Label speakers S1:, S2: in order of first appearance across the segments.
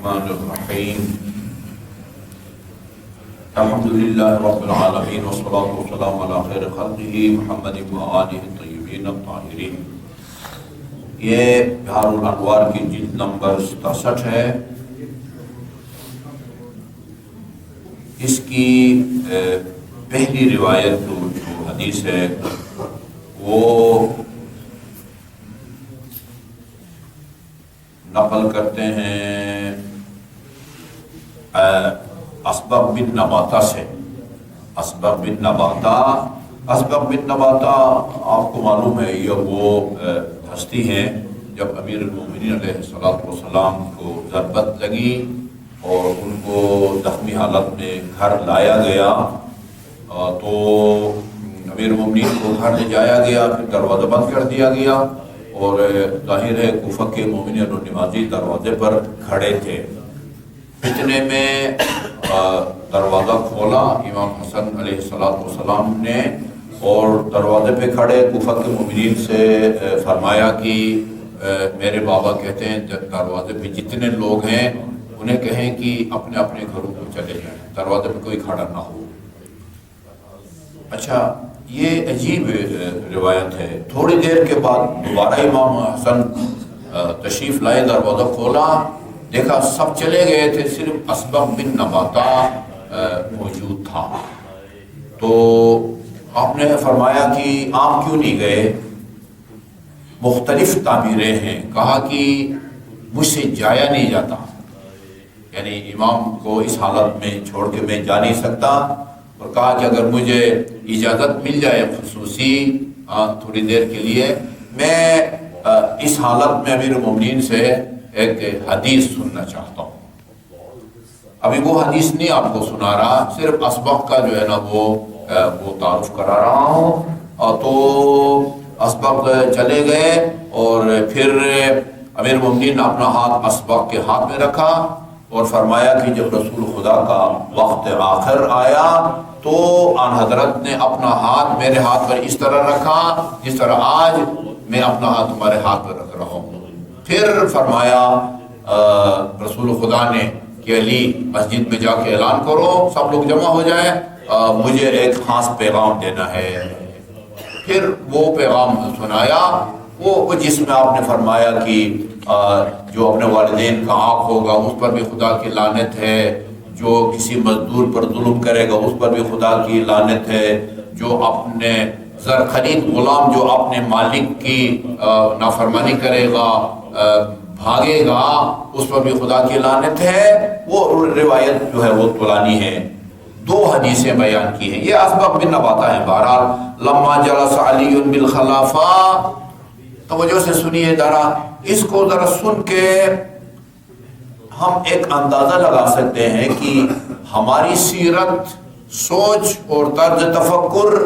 S1: الرحمن الرحیم الحمد للہ رب العالمین والصلاة والسلام علی خیر خلقہ محمد وآلہ الطیبین الطاہرین۔ یہ بحار الانوار کی جلد نمبر 67 ہے۔ اس کی پہلی روایت جو حدیث ہے وہ نقل کرتے ہیں اسبغ بن نباتہ سے۔ اسبغ بن نباتہ آپ کو معلوم ہے یہ وہ ہستی ہیں جب امیر المومنین علیہ السلام کو ضربت لگی اور ان کو زخمی حالت میں گھر لایا گیا تو امیر المومنین کو گھر لے جایا گیا، پھر دروازہ بند کر دیا گیا اور ظاہر ہے کوفہ کے مومنین اور نمازی دروازے پر کھڑے تھے۔ فتنے میں دروازہ کھولا امام حسن علیہ السلام نے اور دروازے پہ کھڑے کوفہ کے مومنین سے فرمایا کہ میرے بابا کہتے ہیں دروازے پہ جتنے لوگ ہیں انہیں کہیں کہ اپنے اپنے گھروں کو چلے جائیں، دروازے پہ کوئی کھڑا نہ ہو۔ اچھا، یہ عجیب روایت ہے۔ تھوڑی دیر کے بعد دوبارہ امام حسن تشریف لائے، دروازہ کھولا، دیکھا سب چلے گئے تھے، صرف اسبغ بن نباتہ موجود تھا۔ تو آپ نے فرمایا کہ آپ کیوں نہیں گئے؟ مختلف تعبیریں ہیں، کہا کہ مجھ سے جایا نہیں جاتا، یعنی امام کو اس حالت میں چھوڑ کے میں جا نہیں سکتا، اور کہا کہ اگر مجھے اجازت مل جائے خصوصی تھوڑی دیر کے لیے، میں اس حالت میں امیر المومنین سے ایک حدیث سننا چاہتا ہوں۔ ابھی وہ حدیث نہیں آپ کو سنا رہا، صرف اسبغ کا جو ہے نا وہ تعارف کرا رہا ہوں۔ تو اسبغ چلے گئے اور پھر امیر المومنین نے اپنا ہاتھ اسبغ کے ہاتھ میں رکھا اور فرمایا کہ جب رسول خدا کا وقت آخر آیا تو آن حضرت نے اپنا ہاتھ میرے ہاتھ پر اس طرح رکھا جس طرح آج میں اپنا ہاتھ تمہارے ہاتھ پر رکھ رہا ہوں۔ پھر فرمایا رسول خدا نے کہ علی مسجد میں جا کے اعلان کرو، سب لوگ جمع ہو جائیں، مجھے ایک خاص پیغام دینا ہے۔ پھر وہ پیغام سنایا، وہ جس میں آپ نے فرمایا کہ جو اپنے والدین کا حق ہوگا اس پر بھی خدا کی لعنت ہے، جو کسی مزدور پر ظلم کرے گا اس پر بھی خدا کی لعنت ہے، جو اپنے زر خرید غلام جو اپنے مالک کی نافرمانی کرے گا بھاگے گا اس پر بھی خدا کی لعنت ہے۔ وہ روایت جو ہے وہ طولانی ہے، دو حدیثیں بیان کی ہیں۔ یہ اسبغ بن نباتہ ہیں۔ بہرحال لما جلس علی بالخلافہ، توجہ سے سنیے ذرا، اس کو ذرا سن کے ہم ایک اندازہ لگا سکتے ہیں کہ ہماری سیرت، سوچ اور طرز تفکر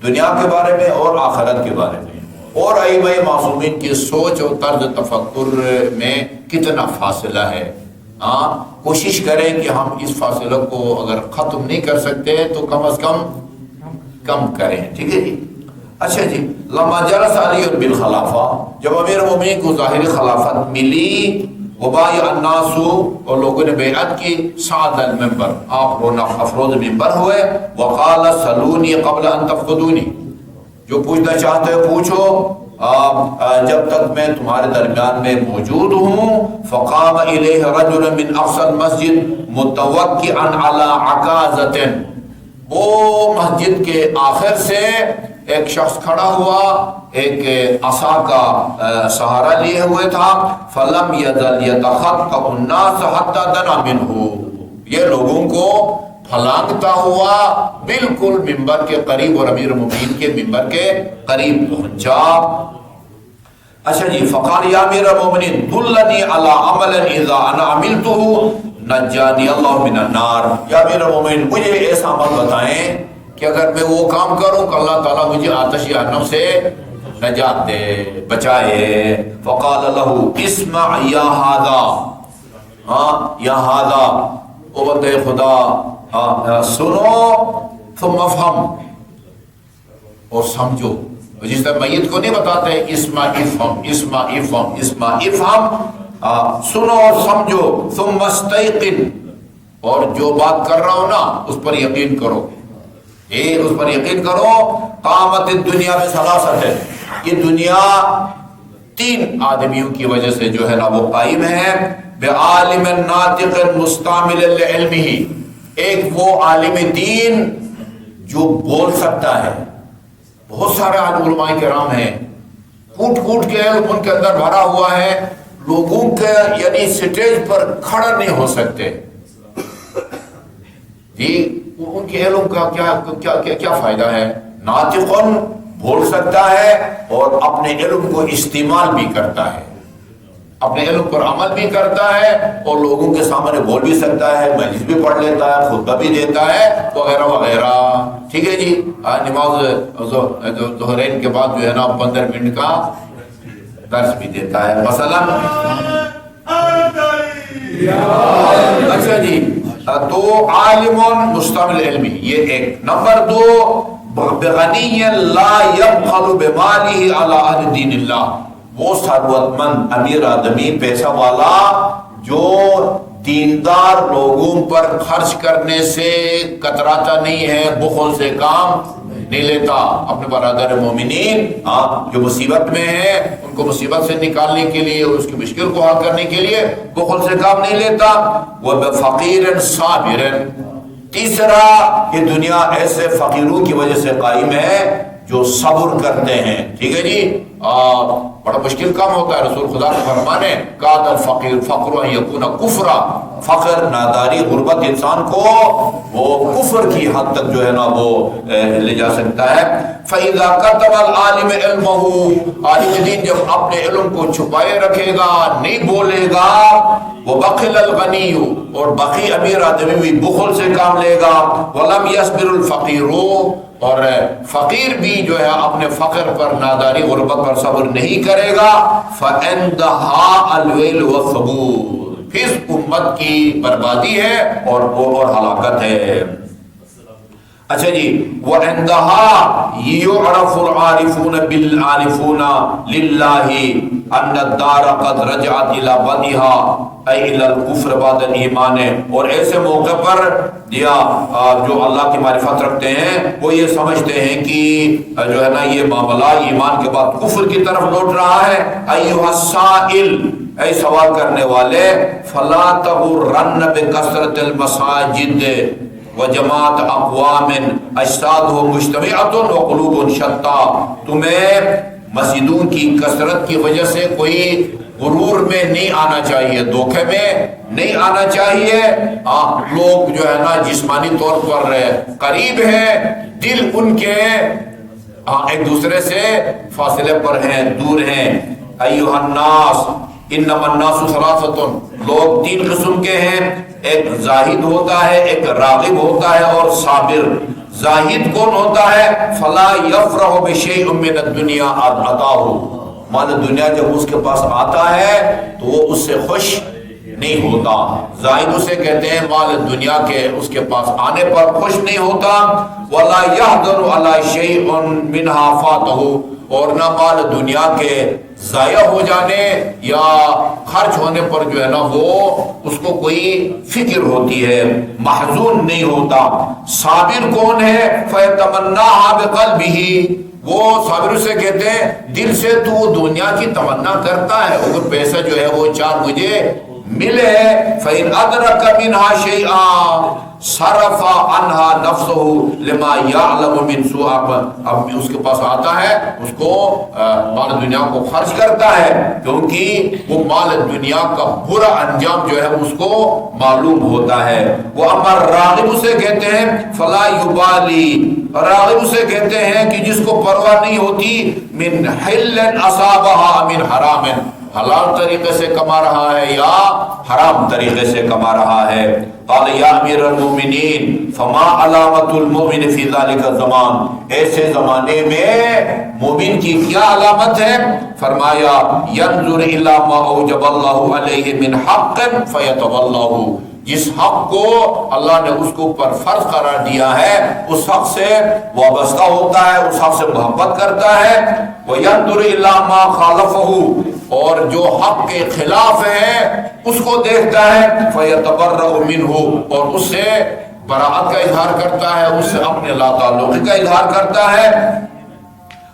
S1: دنیا کے بارے میں اور آخرت کے بارے میں اور ائمہ معصومین کی سوچ اور طرز تفکر میں کتنا فاصلہ ہے۔ کوشش کریں کہ ہم اس فاصلے کو اگر ختم نہیں کر سکتے تو کم از کم کریں، ٹھیک ہے جی۔ اچھا جی، لما جلس علی بالخلافہ، جب امیر المومنین کو ظاہری خلافت ملی، وبایع الناس، اور لوگوں نے بیعت کی، صعد المنبر، آپ افروز منبر ہوئے، وقال سلونی قبل ان تفقدونی، جو پوچھنا چاہتے ہو پوچھو جب تک میں تمہارے درمیان میں موجود ہوں۔ فقام الیہ رجل من اقصى المسجد متوکئا علی عکازۃ، وہ مسجد کے آخر سے ایک شخص کھڑا ہوا، ایک عصا کا سہارا لیے ہوئے تھا۔ فلم یزل یتخطا الناس حتی دنا منہ، یہ لوگوں کو پھلانگتا ہوا بالکل ممبر کے قریب اور امیر المومنین کے ممبر کے قریب پہنچا۔ اچھا جی، فقال یا امیر المومنین دلنی علی عمل اذا انا عملته نجانی اللہ من النار، یا امیر المومنین مجھے ایسا عمل بتائیں کہ اگر میں وہ کام کروں کہ اللہ تعالیٰ مجھے آتش جہنم سے نجات دے، بچائے۔ فقال له اسمع یا ھذا، یا ھذا، او بندے خدا سنو، ثم افہم، اور سمجھو۔ جس طرح میت کو نہیں بتاتے اسما افہم اسما افہم اسما افہم، سنو اور سمجھو، ثم استيقن، اور جو بات کر رہا ہوں نا اس پر یقین کرو، اس پر یقین کرو۔ قامت الدنیا میں ثلاثت ہے، یہ دنیا تین آدمیوں کی وجہ سے جو ہے نا وہ قائم ہے۔ بعالم ناطق مستعمل لعلمہ، ایک وہ عالم دین جو بول سکتا ہے۔ بہت سارے علماء کرام ہیں، کوٹ کوٹ کے علم ان کے اندر بھرا ہوا ہے، لوگوں کے یعنی سٹیج پر کھڑا نہیں ہو سکتے جی، ان کے علم کا کیا فائدہ ہے؟ ناطقن بول سکتا ہے اور اپنے علم کو استعمال بھی کرتا ہے، اپنے علم پر عمل بھی کرتا ہے، اور لوگوں کے سامنے بول بھی سکتا ہے، مجلس بھی پڑھ لیتا ہے، خطبہ بھی دیتا ہے، وغیرہ وغیرہ۔ ٹھیک ہے جی، نماز ظہرین کے بعد جو ہے نا 15 منٹ کا درس بھی دیتا ہے مثلا۔ اچھا جی، تو عالم مستعمل علمی، یہ ایک۔ نمبر 2، بغنی لا یبخل بمالہ علی اہل دین اللہ، وہ ثروت مند امیر آدمی، پیسہ والا، جو دیندار لوگوں پر خرچ کرنے سے کتراتا نہیں ہے، بخل سے کام نہیں لیتا۔ اپنے برادر مومنین جو مصیبت میں ہیں ان کو مصیبت سے نکالنے کے لیے، اس کی مشکل کو حل کرنے کے لیے بخل سے کام نہیں لیتا۔ وَبِفَقِيرٍ صَابِرٍ، تیسرا، یہ دنیا ایسے فقیروں کی وجہ سے قائم ہے جو صبر کرتے ہیں۔ ٹھیک ہے جی، بڑا مشکل کام ہوتا ہے، رسول خدا کے فرمانے کاد الفقیر فقر ان یکون کفرا، فقر، ناداری، غربت انسان کو وہ کفر کی حد تک جو ہے نا وہ لے جا سکتا ہے۔ فَإِذَا كَتَمَ الْعَالِمِ عِلْمَهُ، عالم دین جب اپنے علم کو چھپائے رکھے گا، نہیں بولے گا، وَبَخِلَ الْغَنِيُّ، اور بخی امیر آدمی بھی بخل سے کام لے گا، وَلَمْ يَصْبِرُ الْفَقِيرُ، اور فقیر بھی جو ہے اپنے فقر پر، ناداری، غربت پر صبر نہیں کرے گا، فَعِنْدَهَا الْوَيْلُ وَالثُّبُورُ، پھر امت کی بربادی ہے اور ہلاکت ہے۔ اچھا جی، وَعِنْدَهَا يُعْرَفُ الْعَارِفُونَ بِالْعَارِفُونَ لِلَّهِ أَنَّ الدَّارَ قَدْ رَجَعَتْ إِلَى بَدِهَا أَيْ إِلَى الْكُفْرِ بَعْدَ الْإِيمَانِ، اور ایسے موقع پر یا جو اللہ کی معرفت رکھتے ہیں وہ یہ سمجھتے ہیں کہ جو ہے نا یہ معاملہ ایمان کے بعد کفر کی طرف لوٹ رہا ہے۔ أَيُّهَا السَّائِلُ، اے سوال کرنے والے، فَلَا تَغُرَّنَّ بِكَثْرَةِ الْمَسَاجِدِ وجماعت اقوام اجسادہ مجتمعۃ وقلوب شتیٰ، تمہیں مسجدوں کی کثرت کی وجہ سے کوئی غرور میں نہیں آنا چاہیے، دھوکے میں نہیں آنا چاہیے۔ لوگ جو ہے نا جسمانی طور پر قریب ہیں، دل ان کے ایک دوسرے سے فاصلے پر ہیں، دور ہیں۔ ایھا الناس انما الناس ثلاثۃ، لوگ تین قسم کے ہیں، ایک زاہد ہوتا ہے، ایک راغب ہوتا ہے، اور صابر۔ زاہد کون ہوتا ہے؟ فلا یفرح بشیء من الدنیا اتاہ، مال دنیا جب اس کے پاس آتا ہے تو وہ اس سے خوش نہیں ہوتا۔ زاہد اسے کہتے ہیں مال دنیا کے اس کے پاس آنے پر خوش نہیں ہوتا۔ ولا یحزن علی شیء منها فاتہ، اور نہ مال دنیا کے ضائع ہو جانے یا خرچ ہونے پر جو ہے نا وہ اس کو کوئی فکر ہوتی ہے، محزون نہیں ہوتا۔ صابر کون ہے؟ فَيَتَمَنَّاهَا بِقَلْبِهِ، وہ صابر سے کہتے ہیں دل سے تو وہ دنیا کی تمنا کرتا ہے، اگر پیسہ جو ہے وہ چار مجھے ملے، فَإِنْ أَدْرَكَ مِنْهَا شَيْئًا صرف عنها نفسه لما يعلم من سوء، اب اس کے پاس آتا ہے اس کو مال دنیا کو خرچ کرتا ہے، کیونکہ وہ مال دنیا کا برا انجام جو ہے اس کو معلوم ہوتا ہے۔ وہ امر راغب اسے کہتے ہیں فلا یبالی، راغب اسے کہتے ہیں کہ جس کو پرواہ نہیں ہوتی، من حل اصابها من حرام، حلال طریقے سے کما رہا ہے یا حرام طریقے سے کما رہا ہے۔ قال یا امیر المؤمنین فما علامت المؤمن فی ذلک الزمان، ایسے زمانے میں مومن کی کیا علامت ہے؟ فرمایا ینظر الی ما اوجب اللہ علیہ من حق فیتولاہ، جس حق کو اللہ نے اس کو پر فرض قرار دیا ہے اس حق سے وابستہ ہوتا ہے، اس حق سے محبت کرتا ہے۔ وَيَنْظُرُ إِلَّا مَا خَالَفَهُ، اور جو حق کے خلاف ہے اس کو دیکھتا ہے، فَيَتَبَرَّأُ مِنْهُ، اور اس سے براءت کا اظہار کرتا ہے، اس سے اپنے لا تعلقی کا اظہار کرتا ہے۔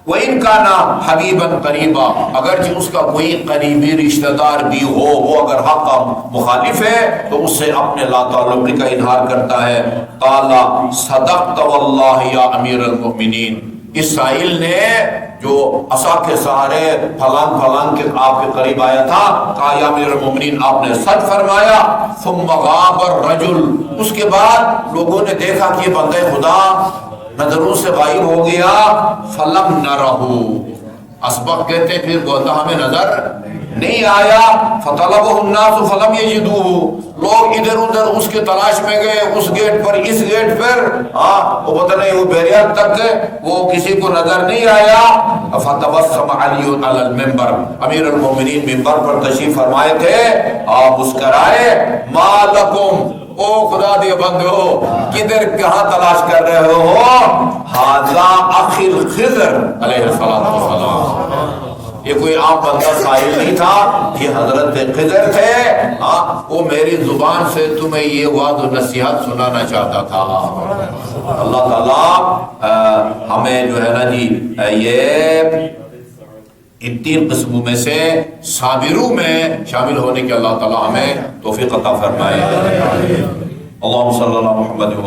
S1: وَإِنْ كَانَ حَبِيبًا قَرِيبًا، اگرچہ اس کا کوئی قریبی رشتہ دار بھی ہو، وہ اگر حق کا مخالف ہے تو اس سے اپنے لا تعلقی کا اظہار کرتا ہے۔ قَالَ صَدَقْتَ وَاللَّهِ يَا أَمِيرَ الْمُؤْمِنِينَ، اس سائل نے جو عصا کے سہارے پھلان پھلان کے آپ کے قریب آیا تھا، کہا یا امیر المومنین آپ نے سچ فرمایا۔ ثم غاب الرجل، اس کے بعد لوگوں نے دیکھا کہ یہ بندہ خدا نظروں سے غائب ہو گیا۔ فلم نرہ، اسبق کہتے پھر گوتا ہمیں نظر نہیں آیا۔ فطلبہ الناس فلم یجدوہ، لوگ ادھر ادھر اس کے تلاش میں گئے، اس گیٹ پر اس گیٹ پر، وہ پتہ نہیں وہ بیریات تک گئے، وہ کسی کو نظر نہیں آیا۔ فتبسم علی علی المنبر، امیر المومنین منبر پر تشریف فرمائے تھے، آپ مسکرائے۔ ما لکم، او خدا دے بندو کدھر کہاں تلاش کر رہے ہو؟ ھذا اخی الخضر علیہ السلام، یہ کوئی عام بندہ سائل نہیں تھا، یہ حضرت خضر تھے، وہ میری زبان سے تمہیں یہ وعظ و نصیحت سنانا چاہتا تھا۔ اللہ تعالیٰ ہمیں جو ہے نا جی یہ ان تین قسموں میں سے صابروں میں شامل ہونے کے اللہ تعالیٰ ہمیں توفیق عطا فرمائے۔ اللہم صلی اللہ محمد و